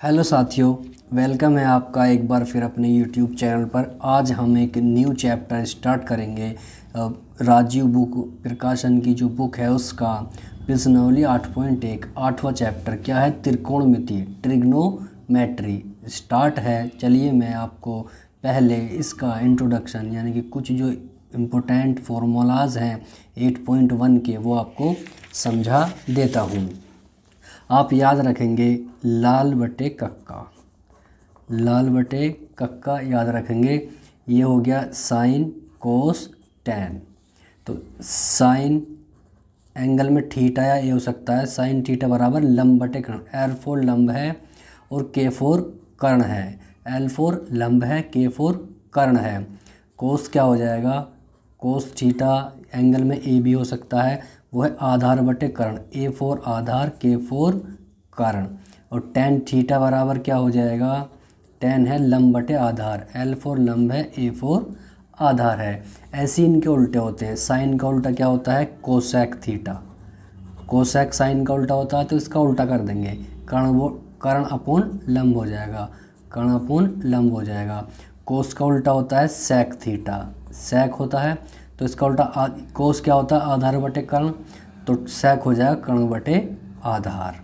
Hello साथियों, welcome है आपका एक बार फिर अपने यूट्यूब चैनल पर। आज हम एक न्यू चैप्टर स्टार्ट करेंगे। राजीव बुक प्रकाशन की जो बुक है उसका प्रश्नावली 8.1 आठवां चैप्टर क्या है, त्रिकोणमिति ट्रिग्नोमेट्री स्टार्ट है। चलिए मैं आपको पहले इसका इंट्रोडक्शन यानी कि कुछ जो इम्पोर्टेंट फार्मूलाज हैं 8.1 के वो आपको समझा देता हूँ। आप याद रखेंगे लाल बटे कक्का याद रखेंगे। ये हो गया साइन कोस टैन। तो साइन एंगल में थीटा या ये हो सकता है साइन थीटा बराबर लंब बटे कर्ण। एल फोर लंब है और के फोर कर्ण है। एल फोर लंब है, के फोर कर्ण है। कोस क्या हो जाएगा, कोस थीटा एंगल में ए भी हो सकता है, वो है आधार बटे कर्ण। ए फोर आधार, के फोर कर्ण। और टेन थीटा बराबर क्या हो जाएगा, टेन है लंब बटे आधार। एल फोर लंब है, ए फोर आधार है। ऐसे इनके उल्टे होते हैं। साइन का उल्टा क्या होता है, कोसेक थीटा। कोसेक साइन का उल्टा होता है तो इसका उल्टा कर देंगे, कर्ण अपोन लंब हो जाएगा, कर्ण अपोन लंब हो जाएगा। कोस का उल्टा होता है सेक थीटा, सेक होता है तो इसका उल्टा कोस क्या होता है आधार बटे कर्ण, तो सेक हो जाएगा कर्ण बटे आधार।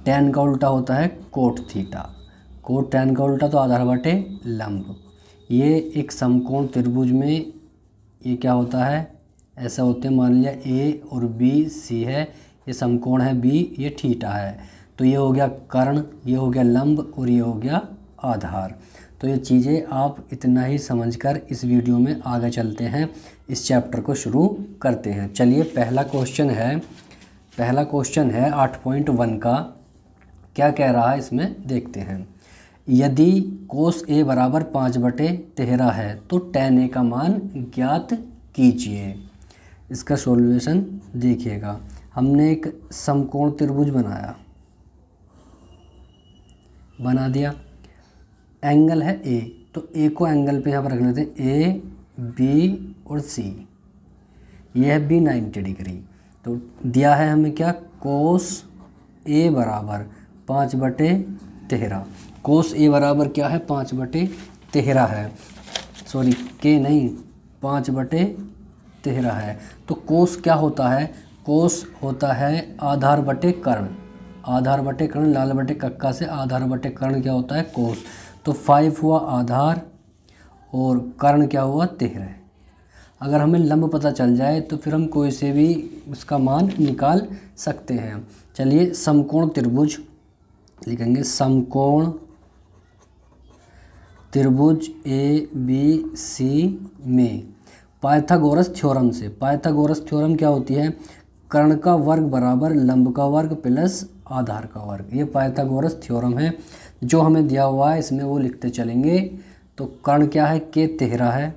टेन का उल्टा होता है कोट थीटा, कोट टेन का उल्टा तो आधार बटे लंब। ये एक समकोण त्रिभुज में ये क्या होता है, ऐसा होते हैं। मान लिया ए और बी सी है, ये समकोण है बी, ये थीटा है, तो ये हो गया कर्ण, ये हो गया लंब और ये हो गया आधार। तो ये चीज़ें आप इतना ही समझकर इस वीडियो में आगे चलते हैं, इस चैप्टर को शुरू करते हैं। चलिए पहला क्वेश्चन है 8.1 का। क्या कह रहा है इसमें देखते हैं। यदि कोस ए बराबर 5/13 है तो टेन ए का मान ज्ञात कीजिए। इसका सॉल्यूशन देखिएगा। हमने एक समकोण त्रिभुज बना दिया। एंगल है ए, तो ए को एंगल पे यहाँ पर रख लेते हैं, ए बी और सी। ये है बी 90 डिग्री। तो दिया है हमें क्या, कोस ए बराबर 5/13। कोस ए बराबर क्या है 5/13 है, सॉरी के नहीं 5/13 है। तो कोस क्या होता है, कोस होता है आधार बटे कर्ण। आधार बटे कर्ण लाल बटे कक्का से आधार बटे कर्ण क्या होता है कोस। तो 5 हुआ आधार और कर्ण क्या हुआ 13। अगर हमें लंब पता चल जाए तो फिर हम कोई से भी उसका मान निकाल सकते हैं। चलिए समकोण त्रिभुज लिखेंगे, समकोण त्रिभुज ए बी सी में पाइथागोरस थ्योरम से, पाइथागोरस थ्योरम क्या होती है, कर्ण का वर्ग बराबर लंब का वर्ग प्लस आधार का वर्ग। ये पाइथागोरस थ्योरम है जो हमें दिया हुआ है, इसमें वो लिखते चलेंगे। तो कर्ण क्या है के 13 है,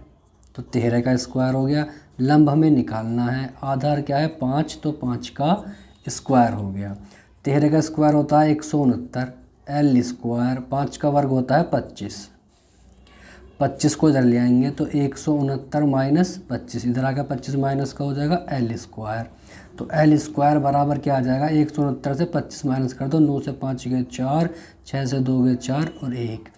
तो 13 का स्क्वायर हो गया। लंब हमें निकालना है, आधार क्या है 5, तो 5 का स्क्वायर हो गया। 13 का स्क्वायर होता है 169, एल स्क्वायर। 5 का वर्ग होता है 25, 25 को इधर ले आएंगे तो 169 माइनस 25, इधर आकर 25 माइनस का हो जाएगा एल स्क्वायर। तो एल स्क्वायर बराबर क्या आ जाएगा, 169 से 25 माइनस कर दो, 9 से 5 गए 4, 6 से 2 गए 4 और 1।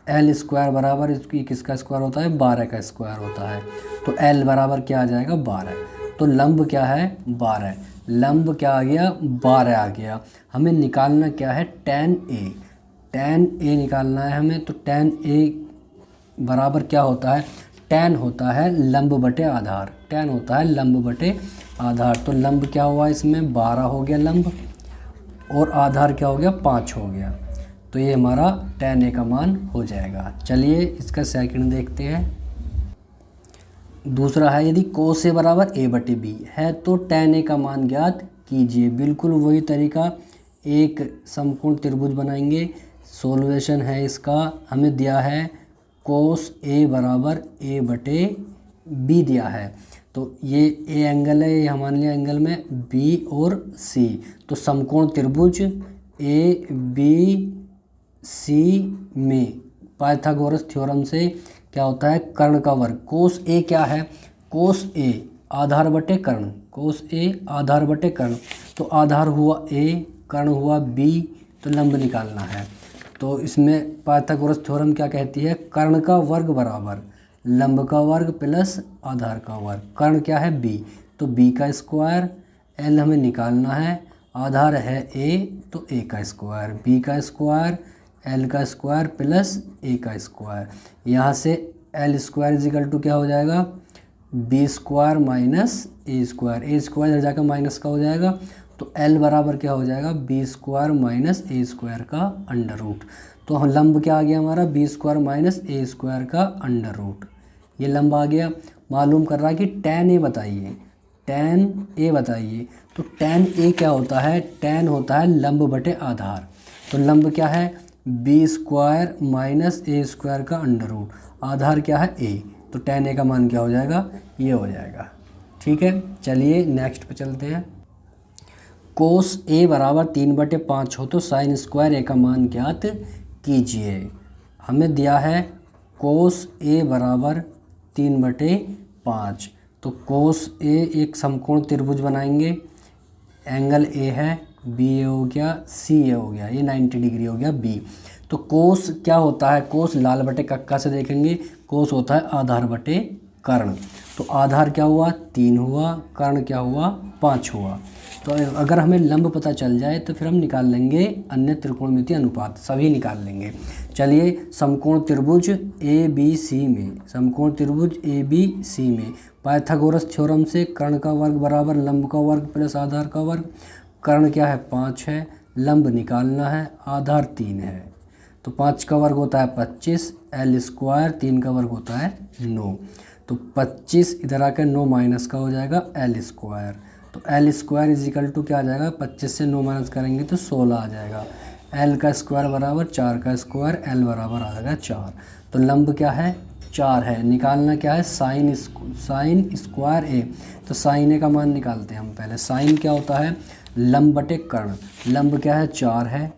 एल स्क्वायर बराबर इसकी किसका स्क्वायर होता है 12 का स्क्वायर होता है। तो एल बराबर क्या आ जाएगा 12। तो लंब क्या है 12, लंब क्या आ गया 12 आ गया। हमें निकालना क्या है टेन ए, टेन ए निकालना है हमें। तो टेन ए बराबर क्या होता है, टेन होता है लंब बटे आधार, टेन होता है लंब बटे आधार। तो लंब क्या हुआ इसमें 12 हो गया लंब और आधार क्या हो गया 5 हो गया। तो ये हमारा टेन ए का मान हो जाएगा। चलिए इसका सेकंड देखते हैं। दूसरा है यदि कोस ए बराबर ए बटे बी है तो टेन ए का मान ज्ञात कीजिए। बिल्कुल वही तरीका, एक समकोण त्रिभुज बनाएंगे। सॉल्यूशन है इसका, हमें दिया है कोस ए बराबर ए बटे बी दिया है। तो ये ए एंगल है, ये मान लिया एंगल में बी और सी। तो समकोण त्रिभुज ए बी सी में पाइथागोरस थ्योरम से क्या होता है कर्ण का वर्ग। कोस ए क्या है, कोस ए आधार बटे कर्ण, कोस ए आधार बटे कर्ण। तो आधार हुआ ए, कर्ण हुआ बी, तो लंब निकालना है। तो इसमें पाइथागोरस थ्योरम क्या कहती है, कर्ण का वर्ग बराबर लंब का वर्ग प्लस आधार का वर्ग। कर्ण क्या है b, तो b का स्क्वायर, l हमें निकालना है, आधार है a तो a का स्क्वायर, b का स्क्वायर l का स्क्वायर प्लस a का स्क्वायर। यहाँ से l स्क्वायर इजिकल टू क्या हो जाएगा, b square minus a square, a square इधर जाकर माइनस का हो जाएगा, तो l बराबर क्या हो जाएगा, b square minus a square का अंडर रूट। तो हम लंब क्या आ गया हमारा, b square minus a square का अंडर रूट, ये लंब आ गया। मालूम कर रहा है कि tan a बताइए, tan a बताइए। तो tan a क्या होता है, tan होता है लंब बटे आधार। तो लंब क्या है, b square minus a square का अंडर रूट, आधार क्या है a, तो tan a का मान क्या हो जाएगा, ये हो जाएगा। ठीक है, चलिए नेक्स्ट पे चलते हैं। कोस a बराबर 3/5 हो तो साइन स्क्वायर a का मान ज्ञात कीजिए। हमें दिया है कोस a बराबर 3/5, तो कोस a एक समकोण त्रिभुज बनाएंगे, एंगल a है, बी ए हो गया, सी ए हो गया, ये 90 डिग्री हो गया b। तो कोस क्या होता है, कोस लाल बटे कक्का से देखेंगे, कोस होता है आधार बटे कर्ण। तो आधार क्या हुआ 3 हुआ, कर्ण क्या हुआ 5 हुआ। तो अगर हमें लंब पता चल जाए तो फिर हम निकाल लेंगे अन्य त्रिकोणमितीय अनुपात, सभी निकाल लेंगे। चलिए समकोण त्रिभुज ए बी सी में, समकोण त्रिभुज ए बी सी में पाइथागोरस थ्योरम से कर्ण का वर्ग बराबर लंब का वर्ग प्लस आधार का वर्ग। कर्ण क्या है 5 है, लंब निकालना है, आधार 3 है, तो 5 का वर्ग होता है 25, एल स्क्वायर 3 का वर्ग होता है 9, तो 25 इधर आकर 9 माइनस का हो जाएगा एल स्क्वायर। तो एल स्क्वायर इजिकल टू क्या आ जाएगा, 25 से 9 माइनस करेंगे तो 16 आ जाएगा। एल का स्क्वायर बराबर 4 का स्क्वायर, एल बराबर आ जाएगा 4। तो लंब क्या है 4 है, निकालना क्या है साइन स्क्वायर ए। तो साइन ए का मान निकालते हैं हम पहले। साइन क्या होता है लंब बटे कर्ण, लंब क्या है 4 है,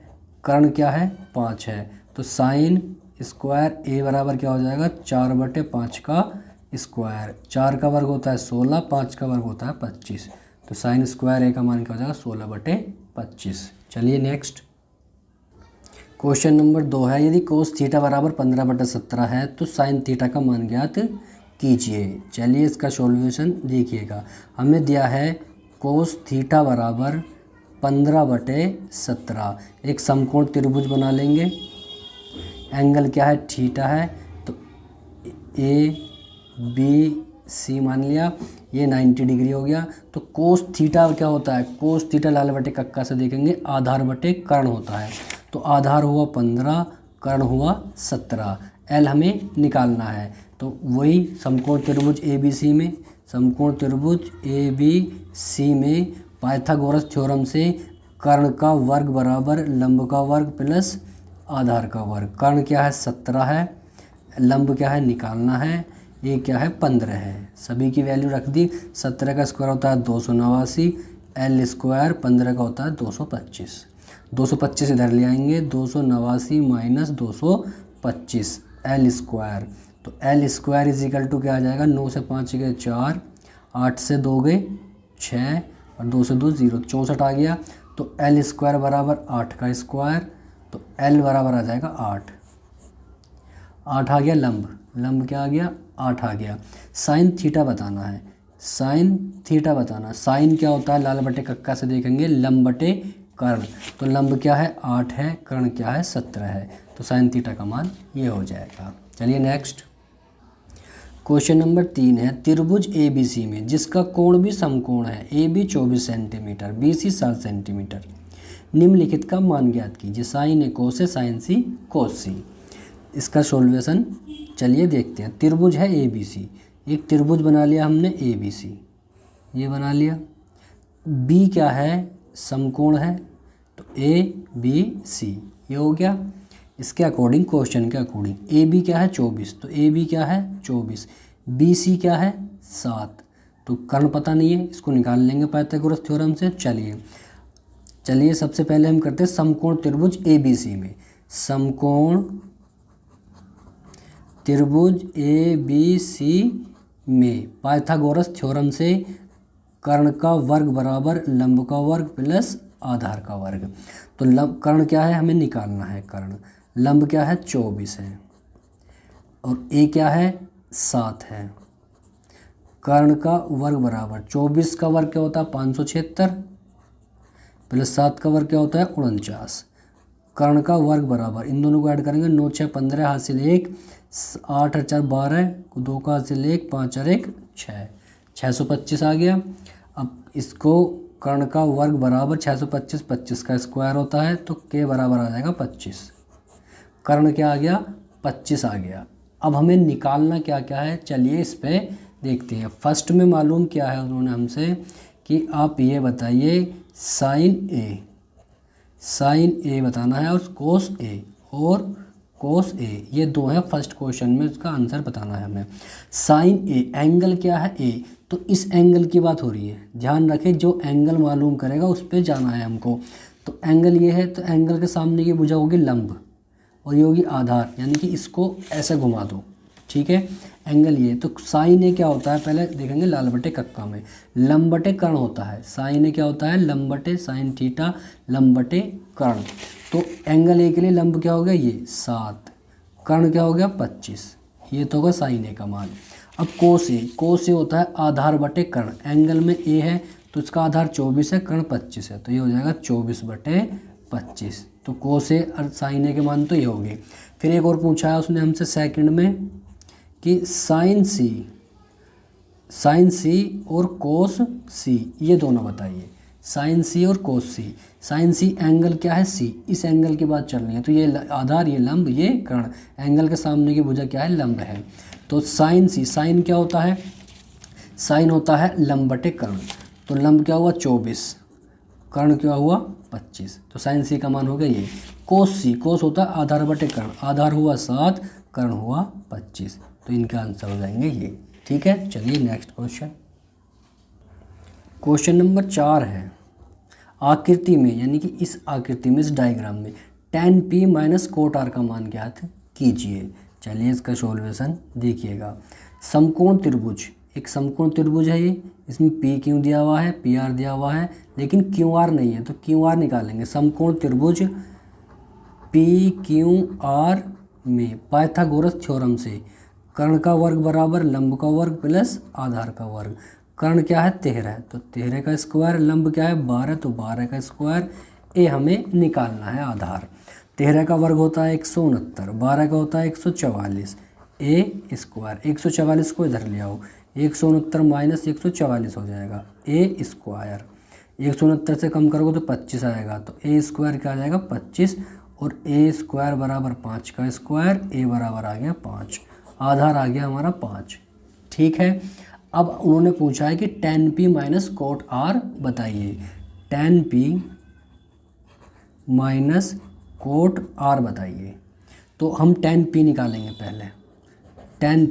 कर्ण क्या है 5 है, तो साइन स्क्वायर ए बराबर क्या हो जाएगा 4/5 का स्क्वायर। 4 का वर्ग होता है 16, 5 का वर्ग होता है 25, तो साइन स्क्वायर ए का मान क्या हो जाएगा 16/25। चलिए नेक्स्ट क्वेश्चन नंबर 2 है, यदि कोस थीटा बराबर 15/17 है तो साइन थीटा का मान ज्ञात कीजिए। चलिए इसका सॉल्यूशन देखिएगा। हमें दिया है कोस थीटा बराबर 15/17, एक समकोण त्रिभुज बना लेंगे, एंगल क्या है थीटा है, तो ए बी सी मान लिया, ये 90 डिग्री हो गया। तो कोस थीटा क्या होता है, कोस थीटा लाल बटे कक्का से देखेंगे, आधार बटे कर्ण होता है। तो आधार हुआ 15, कर्ण हुआ 17, एल हमें निकालना है। तो वही समकोण त्रिभुज ए बी सी में, समकोण त्रिभुज ए बी सी में पाइथागोरस थ्योरम से कर्ण का वर्ग बराबर लंब का वर्ग प्लस आधार का वर्ग। कर्ण क्या है 17 है, लंब क्या है निकालना है, ये क्या है 15 है, सभी की वैल्यू रख दी। 17 का स्क्वायर होता है 289, एल स्क्वायर 15 का होता है 225, 225 इधर ले आएंगे, 289 माइनस 225 एल स्क्वायर। तो L square is equal to क्या आ जाएगा, 9 से 5 गए 4, 8 से 2 गए 6 और 2 से 2 0, 64 आ गया। तो एल स्क्वायर बराबर 8 का स्क्वायर, तो एल बराबर आ जाएगा 8, 8 आ गया लंब, लंब क्या आ गया 8 आ गया। साइन थीटा बताना है, साइन थीटा बताना, साइन क्या होता है लाल बटे कक्का से देखेंगे लंब बटे कर्ण, तो लंब क्या है 8 है, कर्ण क्या है 17 है, तो साइन थीटा का मान ये हो जाएगा। चलिए नेक्स्ट क्वेश्चन नंबर 3 है, त्रिभुज ए बी सी में जिसका कोण भी समकोण है, A B 24 centimetre, B C 7 centimetre, निम्नलिखित का मान ज्ञात कीजिए। Sine A cos A, sine C cos C. इसका सॉल्यूशन चलिए देखते हैं। त्रिभुज है ए बी सी, एक त्रिभुज बना लिया हमने ए बी सी, ये बना लिया। बी क्या है समकोण है, तो ए बी सी ये हो गया। इसके अकॉर्डिंग क्वेश्चन के अकॉर्डिंग ए बी क्या है 24, तो ए बी क्या है 24, बी सी क्या है 7, तो कर्ण पता नहीं है, इसको निकाल लेंगे पाइथागोरस थ्योरम से। चलिए सबसे पहले हम करते हैं समकोण त्रिभुज ए बी सी में, समकोण त्रिभुज ए बी सी में पाइथागोरस थ्योरम से कर्ण का वर्ग बराबर लंब का वर्ग प्लस आधार का वर्ग। तो लंब कर्ण क्या है हमें निकालना है, कर्ण लंब क्या है 24 है और ए क्या है 7 है। कर्ण का वर्ग बराबर 24 का वर्ग क्या होता है 576 प्लस 7 का वर्ग क्या होता है 49। कर्ण का वर्ग बराबर इन दोनों को ऐड करेंगे 9 6 15 हासिल 1 8 4 12 2 का हासिल 1 5 और 1 6 625 आ गया। अब इसको कर्ण का वर्ग बराबर 625 25 का स्क्वायर होता है तो के बराबर आ जाएगा 25। कर्ण क्या आ गया 25 आ गया। अब हमें निकालना क्या क्या है चलिए इस पे देखते हैं। फर्स्ट में मालूम क्या है उन्होंने हमसे कि आप ये बताइए साइन ए बताना है और कोस ए ये दो हैं फर्स्ट क्वेश्चन में, उसका आंसर बताना है हमें। साइन ए एंगल क्या है ए, तो इस एंगल की बात हो रही है, ध्यान रखें जो एंगल मालूम करेगा उस पर जाना है हमको। तो एंगल ये है तो एंगल के सामने की भुजा होगी लंब और ये होगी आधार, यानी कि इसको ऐसे घुमा दो, ठीक है। एंगल ये तो साइन ए क्या होता है पहले देखेंगे लाल बटे कक्का में, लंब बटे कर्ण होता है। साइन ए क्या होता है लंब बटे साइन थीटा लंब बटे कर्ण। तो एंगल ए के लिए लंब क्या हो गया ये 7, कर्ण क्या हो गया 25, ये तो होगा साइन ए का मान। अब कोस ए होता है आधार बटे कर्ण। एंगल में ए है तो इसका आधार 24 है, कर्ण 25 है, तो ये हो जाएगा 24 बटे 25। तो कोस ए और साइन ए के मान तो ये हो गए। फिर एक और पूछा है उसने हमसे सेकंड में कि साइन सी और कोस सी ये दोनों बताइए। साइन सी और कोस सी, साइन सी एंगल क्या है सी, इस एंगल की बात चल रही है तो ये आधार ये लंब ये कर्ण, एंगल के सामने की भुजा क्या है लंब है। तो साइन सी, साइन क्या होता है साइन होता है लंब बटे कर्ण, तो लंब क्या हुआ 24, कर्ण क्या हुआ 25, तो साइन सी का मान हो गया ये। कोस सी, कोस होता है आधार बटे कर्ण, आधार हुआ 7 कर्ण हुआ 25, तो इनका आंसर हो जाएंगे ये, ठीक है। चलिए नेक्स्ट क्वेश्चन, क्वेश्चन नंबर 4 है। आकृति में यानी कि इस आकृति में इस डायग्राम में tan p minus cot r का मान ज्ञात कीजिए। चलिए इसका सॉल्यूशन देखिएगा। समकोण त्रिभुज, एक समकोण त्रिभुज है ये, इसमें p क्यों दिया हुआ है पी आर दिया हुआ है लेकिन क्यू आर नहीं है, तो क्यू आर निकालेंगे। समकोण त्रिभुज पी क्यू आर में पाइथागोरस थ्योरम से कर्ण का वर्ग बराबर लंब का वर्ग प्लस आधार का वर्ग। कर्ण क्या है 13 तो 13 का स्क्वायर, लंब क्या है 12 तो 12 का स्क्वायर, ए हमें निकालना है आधार। 13 का वर्ग होता है 169, 12 का होता है 144, ए स्क्वायर 144 को इधर ले आओ, 169 माइनस 144 हो जाएगा ए स्क्वायर, 169 से कम करोगे तो 25 आएगा, तो ए स्क्वायर क्या आ जाएगा 25 और ए स्क्वायर बराबर 5 का स्क्वायर, ए बराबर आ गया 5, आधार आ गया हमारा 5, ठीक है। अब उन्होंने पूछा है कि tan p minus cot r बताइए। tan p minus cot r बताइए, तो हम tan p निकालेंगे पहले। tan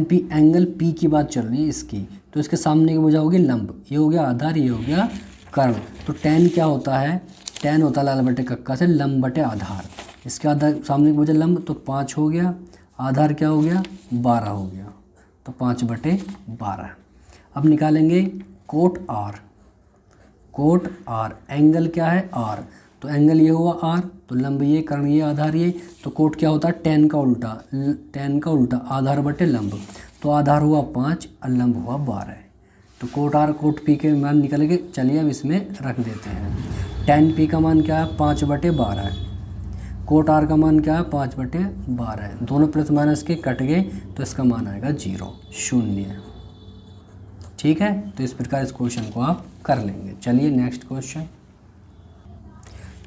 p एंगल p की बात चल रही है इसकी, तो इसके सामने की भुजा होगी लंब, ये हो गया आधार ये हो गया कर्ण। तो tan क्या होता है, tan होता है लाल बटे कक्का से लंब बटे आधार, इसके आधार सामने की भुजा लंब तो 5 हो गया, आधार क्या हो गया 12 हो गया, तो 5 बटे 12। अब निकालेंगे कोट आर, एंगल क्या है आर, तो एंगल ये हुआ आर, तो लंब ये कर्ण ये आधार ये, तो कोट क्या होता है tan का उल्टा आधार बटे लंब, तो आधार हुआ 5 और लंब हुआ 12, तो कोट आर कोट पी के मान निकलेंगे। चलिए अब इसमें रख देते हैं। tan p का मान क्या है 5 बटे 12, कोट आर का मान क्या है 5 बटे 12, दोनों प्लस माइनस के कट गए तो इसका मान आएगा 0, ठीक है। तो इस प्रकार इस क्वेश्चन को आप कर लेंगे। चलिए नेक्स्ट क्वेश्चन,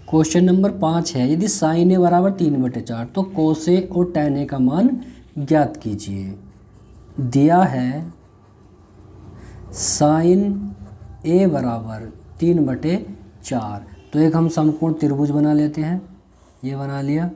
क्वेश्चन नंबर 5 है। यदि साइन ए बराबर 3/4 तो कोस ए और tan ए का मान ज्ञात कीजिए। दिया है साइन ए बराबर 3/4, तो एक हम समकोण त्रिभुज बना लेते हैं, ये बना लिया।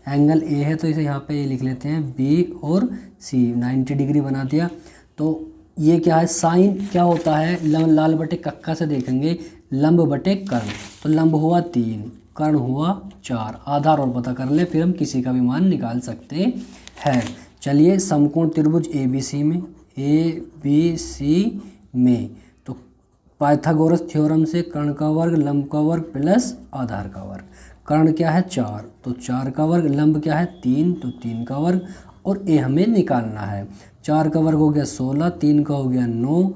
एंगल ए है तो इसे यहाँ पे लिख लेते हैं बी और सी, 90 डिग्री बना दिया। तो ये क्या है साइन क्या होता है लाल बटे कक्का से देखेंगे लंब बटे कर्ण, तो लंब हुआ 3 कर्ण हुआ 4, आधार और पता कर ले फिर हम किसी का भी मान निकाल सकते हैं। चलिए समकोण त्रिभुज ए बी सी में तो पाइथागोरस थ्योरम से कर्ण का वर्ग लंब का वर्ग प्लस आधार का वर्ग। कर्ण क्या है 4, तो 4 का वर्ग, लंब क्या है 3, तो 3 का वर्ग, और ए हमें निकालना है। 4 का वर्ग हो गया 16, 3 का हो गया 9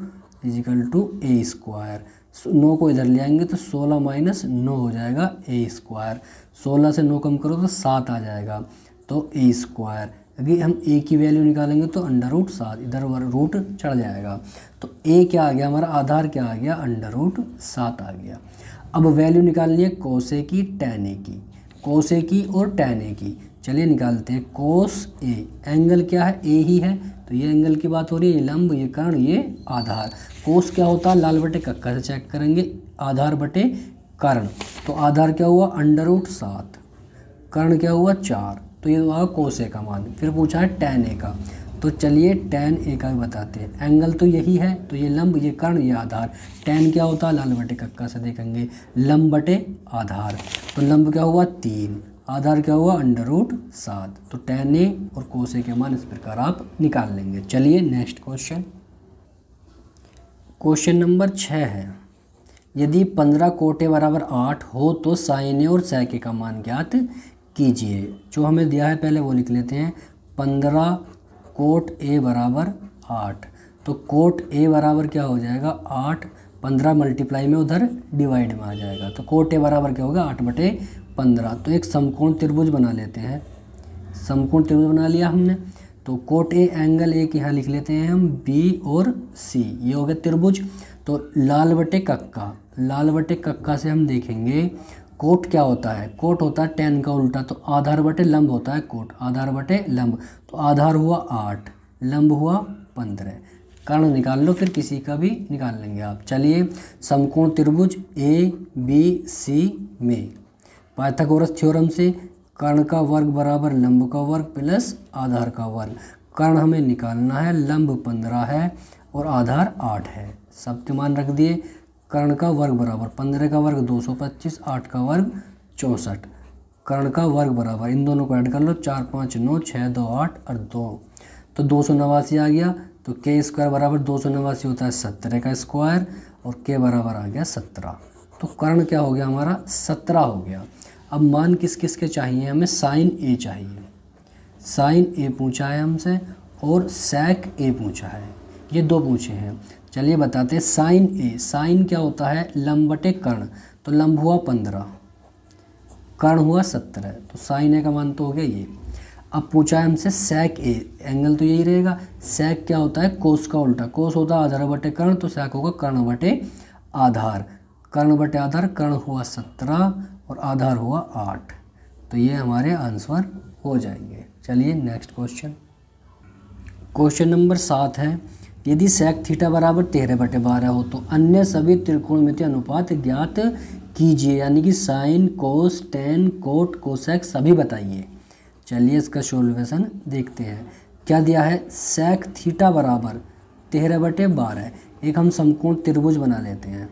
इजिकल टू ए स्क्वायर। 9 को इधर ले आएंगे तो 16 माइनस 9 हो जाएगा ए स्क्वायर। 16 से 9 कम करो तो 7 आ जाएगा, तो ए स्क्वायर। अभी हम ए की वैल्यू निकालेंगे तो अंडर रूट 7, इधर रूट चढ़ जाएगा, तो ए क्या आ गया हमारा, आधार क्या आ गया, अंडर रूट 7 आ गया। अब वैल्यू निकालनी है कोस ए की, टेन ए की, कोस ए की और टेन ए की। चलिए निकालते हैं। कोस ए, एंगल क्या है, ए ही है, तो ये एंगल की बात हो रही है, ये लंब, ये कर्ण, ये आधार। कोस क्या होता है, लाल बटे कक्का से चेक करेंगे, आधार बटे कर्ण, तो आधार क्या हुआ अंडर रूट 7, कर्ण क्या हुआ 4, तो ये हुआ कोस ए का मान। फिर पूछा है टेन ए का, तो चलिए टेन ए का भी बताते हैं। एंगल तो यही है, तो ये लंब, ये कर्ण, ये आधार। टेन क्या होता है, लाल बटे कक्का से देखेंगे, लंब बटे आधार, तो लंब क्या हुआ 3, आधार क्या हुआ अंडर रूट 7, तो टेन ए और कोस ए के मान इस प्रकार आप निकाल लेंगे। चलिए नेक्स्ट क्वेश्चन, क्वेश्चन नंबर 6 है। यदि 15 कोट ए बराबर 8 हो तो साइन ए और सेक ए का मान ज्ञात कीजिए। जो हमें दिया है पहले वो लिख लेते हैं। 15 कोट ए बराबर 8, तो कोट ए बराबर क्या हो जाएगा 8, 15 मल्टीप्लाई में उधर डिवाइड में आ जाएगा, तो कोट ए बराबर क्या होगा 8/15। तो एक समकोण त्रिभुज बना लेते हैं। समकोण त्रिभुज बना लिया हमने, तो कोट ए एंगल ए की यहाँ लिख लेते हैं हम बी और सी, ये हो गया त्रिभुज। तो लाल बटे कक्का, लाल बटे कक्का से हम देखेंगे कोट क्या होता है, कोट होता है टेन का उल्टा, तो आधार बटे लंब होता है कोट, आधार बटे लंब, तो आधार हुआ 8, लंब हुआ 15। कर्ण निकाल लो, फिर किसी का भी निकाल लेंगे आप। चलिए समकोण त्रिभुज ए बी सी में पाइथागोरस थ्योरम से कर्ण का वर्ग बराबर लंब का वर्ग प्लस आधार का वर्ग। कर्ण हमें निकालना है, लंब 15 है और आधार 8 है, सबके मान रख दिए। कर्ण का वर्ग बराबर 15 का वर्ग 225, 8 का वर्ग 64, कर्ण का वर्ग बराबर, इन दोनों को ऐड कर लो, 4 5 9 6 2 8 और 2, तो 289 आ गया। तो के स्क्वायर बराबर 289 होता है 17 का स्क्वायर, और के बराबर आ गया 17, तो कर्ण क्या हो गया हमारा 17 हो गया। अब मान किस किस के चाहिए हमें, साइन ए चाहिए, साइन ए पूछा है हमसे और सेक ए पूछा है, ये दो पूछे हैं। चलिए बताते हैं साइन ए, साइन क्या होता है लंब बटे कर्ण, तो लंब हुआ 15, कर्ण हुआ 17, तो साइन ए का मान तो हो गया ये। अब पूछा है हमसे सेक ए, एंगल तो यही रहेगा। सेक क्या होता है कोस का उल्टा, कोस होता है आधार बटे कर्ण, तो सेक होगा कर्ण बटे आधार, कर्ण बटे आधार, कर्ण हुआ 17 और आधार हुआ 8, तो ये हमारे आंसर हो जाएंगे। चलिए नेक्स्ट क्वेश्चन, क्वेश्चन नंबर 7 है। यदि सेक थीटा बराबर 13/12 हो तो अन्य सभी त्रिकोणमितीय अनुपात ज्ञात कीजिए, यानी कि sine cos ten coat cosec सभी बताइए। चलिए इसका सॉल्यूशन देखते हैं। क्या दिया है, सेक थीटा बराबर 13/12, एक हम समकोण त्रिभुज बना लेते हैं,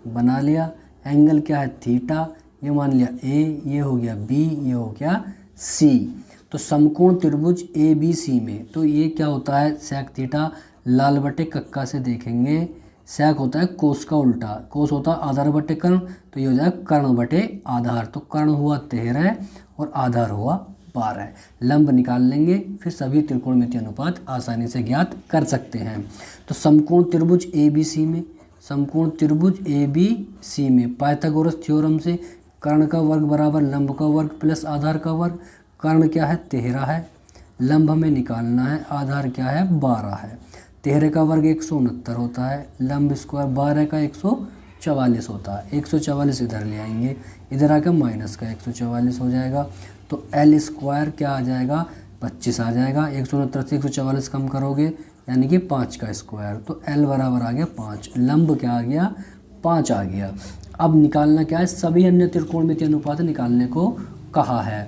बना लिया। एंगल क्या है थीटा, ये मान लिया ए, ये हो गया बी, ये हो गया सी। तो समकोण त्रिभुज ए बी सी में तो ये क्या होता है सेक थीटा, लाल बटे कक्का से देखेंगे, सेक होता है कोस का उल्टा, कोस होता है आधार बटे कर्ण, तो ये हो जाएगा कर्ण बटे आधार, तो कर्ण हुआ 13 और आधार हुआ 12। लंब निकाल लेंगे, फिर सभी त्रिकोणमितीय अनुपात आसानी से ज्ञात कर सकते हैं। तो समकोण त्रिभुज ए बी सी में, समकोण त्रिभुज ए बी सी में पाइथागोरस थ्योरम से कर्ण का वर्ग बराबर लंब का वर्ग प्लस आधार का वर्ग। कर्ण क्या है 13 है, लंब हमें निकालना है, आधार क्या है 12 है। 13 का वर्ग 169 होता है, लंब स्क्वायर 12 का 144 होता है, 144 इधर ले आएंगे, इधर आकर माइनस का 144 हो जाएगा। तो एल स्क्वायर क्या आ जाएगा 25 आ जाएगा, 169 से 144 कम करोगे यानी कि 5 का स्क्वायर, तो एल बराबर आ गया 5, लंब क्या आ गया 5 आ गया। अब निकालना क्या है, सभी अन्य त्रिकोणमितीय अनुपात निकालने को कहा है।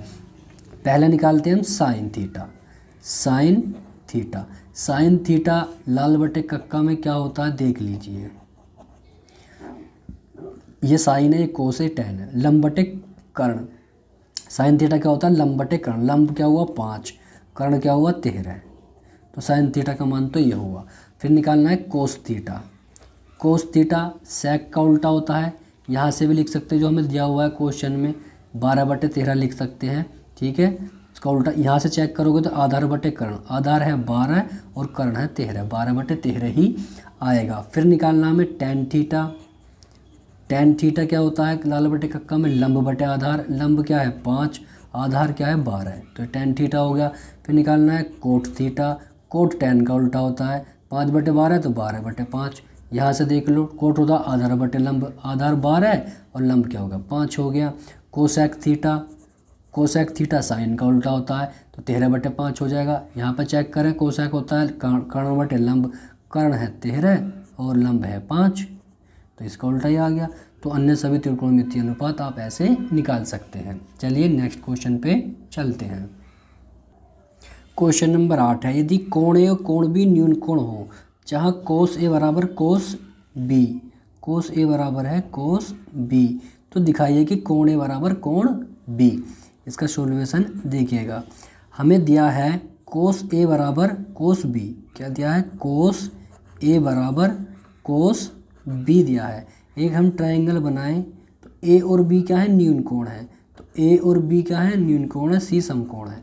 पहले निकालते हैं हम sine theta, sine theta, sine theta लाल बटे कक्का में क्या होता है देख लीजिए, ये साइन है, कोस है, टेन है, लंब बटे कर्ण। साइन थीटा क्या होता है लंब बटे कर्ण, लंब क्या हुआ 5, कर्ण क्या हुआ 13, तो साइन थीटा का मान तो ये हुआ। फिर निकालना है cos theta, cos theta sec का उल्टा होता है, यहाँ से भी लिख सकते हैं जो हमें दिया हुआ है क्वेश्चन में 12/13 लिख सकते हैं, ठीक है। इसका उल्टा यहाँ से चेक करोगे तो आधार बटे कर्ण, आधार है 12 और कर्ण है 13, 12/13 ही आएगा। फिर निकालना हमें टेन थीटा, टेन थीटा क्या होता है लाल बटे कक्का में लंब बटे आधार, लंब क्या है 5, आधार क्या है 12, तो टेन थीटा हो गया। फिर निकालना है कोट थीटा, कोट टेन का उल्टा होता है 5/12 तो 12/5, यहाँ से देख लो कोट होता है आधार बटे लंब, आधार 12 और लंब क्या होगा 5 हो गया। Cosec theta, cosec theta sine का उल्टा होता है तो 13/5 हो जाएगा। यहाँ पर चेक करें कोसेक होता है कर्ण बटे लंब, कर्ण है 13 और लंब है 5, तो इसका उल्टा ही आ गया। तो अन्य सभी त्रिकोणमितीय अनुपात आप ऐसे निकाल सकते हैं। चलिए नेक्स्ट क्वेश्चन पे चलते हैं। क्वेश्चन नंबर 8 है, यदि कोण ए और कोण बी न्यून कोण हो, जहाँ कोस ए बराबर कोस बी, कोस ए बराबर है कोस बी, तो दिखाइए कि कोण ए बराबर कोण बी। इसका सॉल्यूशन देखिएगा, हमें दिया है कोस ए बराबर कोस बी, क्या दिया है कोस ए बराबर कोस बी दिया है। एक हम ट्रायंगल बनाएं तो ए और बी क्या है न्यून कोण है, तो ए और बी क्या है न्यून कोण है, सी समकोण है,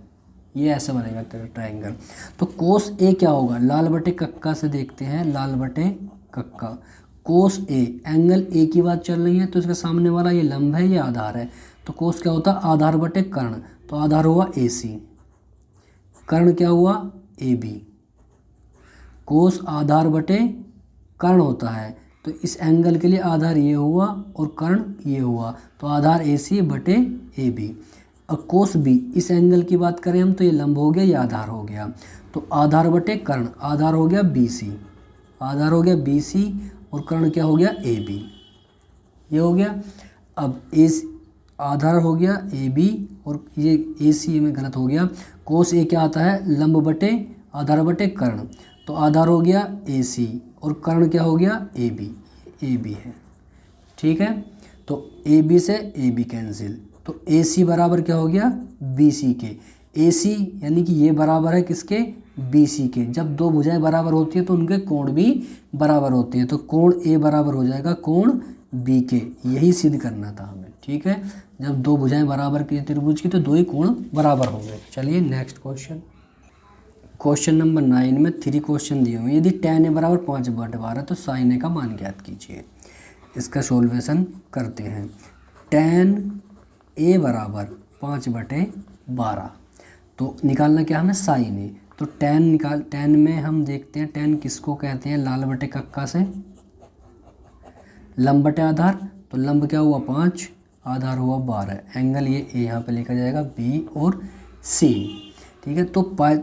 ये ऐसे बनेगा ट्रायंगल। तो कोस ए क्या होगा लाल बटे कक्का से देखते हैं, लाल बटे कक्का कोस ए, एंगल ए की बात चल रही है तो इसका सामने वाला ये लंब है ये आधार है, तो कोस क्या होता है आधार बटे कर्ण, तो आधार हुआ ए सी, कर्ण क्या हुआ ए बी। कोस आधार बटे कर्ण होता है तो इस एंगल के लिए आधार ये हुआ और कर्ण ये हुआ, तो आधार ए सी बटे ए बी। और कोस बी, इस एंगल की बात करें हम तो ये लंब हो गया ये आधार हो गया, तो आधार बटे कर्ण, आधार हो गया बी सी, आधार हो गया बी सी और कर्ण क्या हो गया ए बी, ये हो गया। अब आधार हो गया ए बी और ये ए सी में गलत हो गया, कोस ए क्या आता है लंब बटे आधार बटे कर्ण, तो आधार हो गया ए सी और कर्ण क्या हो गया ए बी है, ठीक है। तो ए बी से ए बी कैंसिल, तो ए सी बराबर क्या हो गया बी सी के, ए सी यानी कि ये बराबर है किसके बी सी के। जब दो भुजाएं बराबर होती है तो उनके कोण भी बराबर होते हैं, तो कोण ए बराबर हो जाएगा कोण बी के, यही सिद्ध करना था हमें, ठीक है। जब दो भुजाएं बराबर की त्रिभुज की तो दो ही कोण बराबर होंगे। चलिए नेक्स्ट क्वेश्चन, क्वेश्चन नंबर 9 में 3 क्वेश्चन दिए हुए हैं। यदि tan ए बराबर 5/12 तो sin ए का मान ज्ञात कीजिए। इसका सॉल्यूशन करते हैं। tan ए बराबर 5/12 तो निकालना क्या हमें sin ए, तो tan में हम देखते हैं tan किसको कहते हैं लाल बटे कक्का से लंब बटे आधार, तो लंब क्या हुआ 5, आधार हुआ 12, एंगल ये ए यहाँ पे लिखा जाएगा बी और सी, ठीक है। तो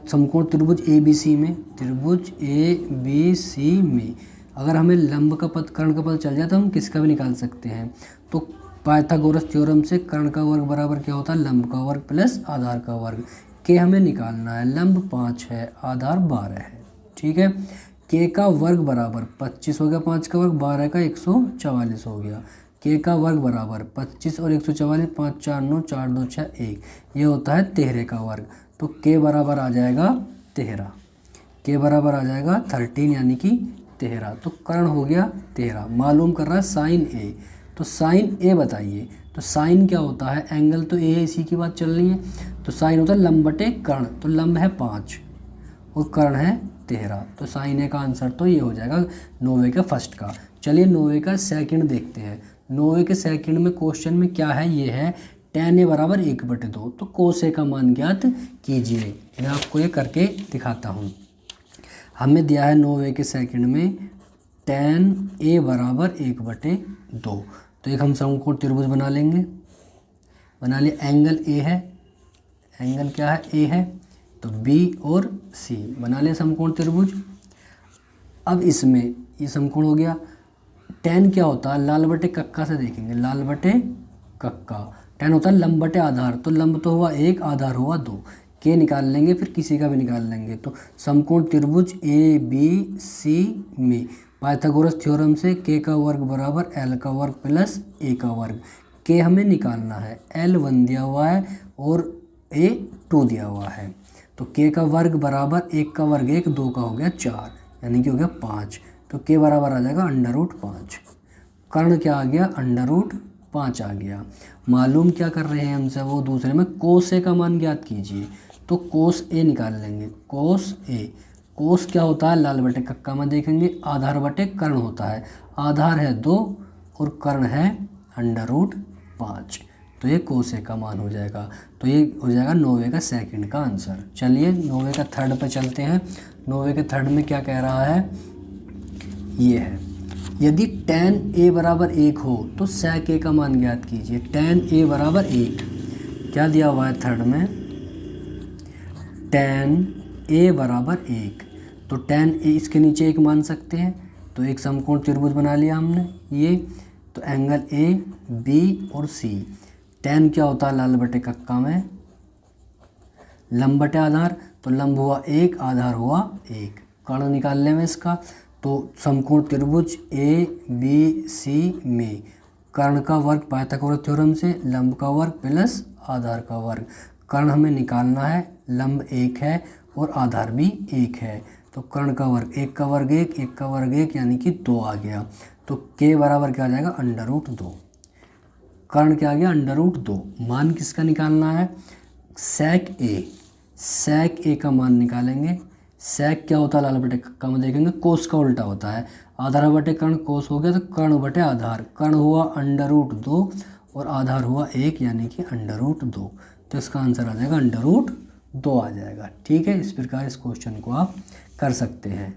समकोण त्रिभुज ए बी सी में, त्रिभुज ए बी सी में अगर हमें लंब का पद कर्ण का पद चल जाए तो हम किसका भी निकाल सकते हैं। तो पाइथागोरस थ्योरम से कर्ण का वर्ग बराबर क्या होता है लंब का वर्ग प्लस आधार का वर्ग, के हमें निकालना है, लंब 5 है आधार 12 है, ठीक है। के का वर्ग बराबर 25 हो गया, 5 का वर्ग 12 का 144 हो गया, के का वर्ग बराबर 25 और 144, 5 4 9 4 2 6 1, ये होता है 13 का वर्ग, तो के बराबर आ जाएगा 13, के बराबर आ जाएगा 13 यानी कि 13, तो कर्ण हो गया 13। मालूम कर रहा है साइन ए, तो साइन ए बताइए, तो साइन क्या होता है एंगल तो ए है इसी की बात चल रही है, तो साइन होता है लंब बटे कर्ण, तो लंब है 5 और कर्ण है 13, तो साइन ए का आंसर तो ये हो जाएगा 9वें का फर्स्ट का। चलिए 9वें का सेकंड देखते हैं। 9वें के सेकंड में क्वेश्चन में क्या है, ये है tan ए बराबर 1/2, तो कोस ए का मान ज्ञात कीजिए। मैं आपको ये करके दिखाता हूँ। हमें दिया है 9वें के सेकंड में tan ए बराबर 1/2, तो एक हम समकोण त्रिभुज बना लेंगे, बना लिए, एंगल ए है, एंगल क्या है ए है, तो बी और सी बना लिया समकोण त्रिभुज। अब इसमें ये समकोण हो गया, tan क्या होता है लाल बटे कक्का से देखेंगे, लाल बटे कक्का, tan होता है लंब बटे आधार, तो लंब तो हुआ 1 आधार हुआ 2, के निकाल लेंगे फिर किसी का भी निकाल लेंगे, तो समकोण त्रिभुज ए बी सी में पाइथागोरस थ्योरम से के का वर्ग बराबर एल का वर्ग प्लस ए का वर्ग, के हमें निकालना है, एल 1 दिया हुआ है और ए 2 दिया हुआ है, तो के का वर्ग बराबर 1 का वर्ग 1, 2 का हो गया 4 यानी कि हो गया 5, तो के बराबर आ जाएगा √5। कर्ण क्या आ गया, √5 आ गया। मालूम क्या कर रहे हैं हमसे, वो दूसरे में कोस ए का मान ज्ञात कीजिए। तो कोस ए निकाल लेंगे, कोस ए। कोस क्या होता है, लाल बटे कक्का में देखेंगे, आधार बटे कर्ण होता है। आधार है 2 और कर्ण है √5, तो ये कोस ए का मान हो जाएगा। तो ये हो जाएगा 9वें का सेकंड का आंसर। चलिए 9वें का थर्ड पे चलते हैं। 9वें के थर्ड में क्या कह रहा है, ये है, यदि tan a बराबर 1 हो तो sec a का मान ज्ञात कीजिए। tan a बराबर 1 क्या दिया हुआ है थर्ड में, tan a बराबर 1, तो tan a इसके नीचे 1 मान सकते हैं। तो एक समकोण त्रिभुज बना लिया हमने ये। तो एंगल a b और c। tan क्या होता है लाल बटे कक्का में, लंब बटे आधार, तो लंब हुआ 1, आधार हुआ 1। कर्ण निकालने में इसका, तो समकोण त्रिभुज ए बी सी में कर्ण का वर्ग पाइथागोरस थ्योरम से, लंब का वर्ग प्लस आधार का वर्ग। कर्ण हमें निकालना है, लंब 1 है और आधार भी 1 है। तो कर्ण का वर्ग 1 का वर्ग 1, 1 का वर्ग 1 यानी कि 2 आ गया। तो के बराबर क्या आ जाएगा, √2। कर्ण क्या आ गया, √2। मान किसका निकालना है, sec a। sec a का मान निकालेंगे। sec क्या होता है लाल बटे कक्का में देखेंगे, कोस का उल्टा होता है। आधार बटे कर्ण कोस हो गया, तो कर्ण बटे आधार। कर्ण हुआ √2 और आधार हुआ 1 यानी कि √2। तो इसका आंसर आ जाएगा √2 आ जाएगा। ठीक है, इस प्रकार इस क्वेश्चन को आप कर सकते हैं।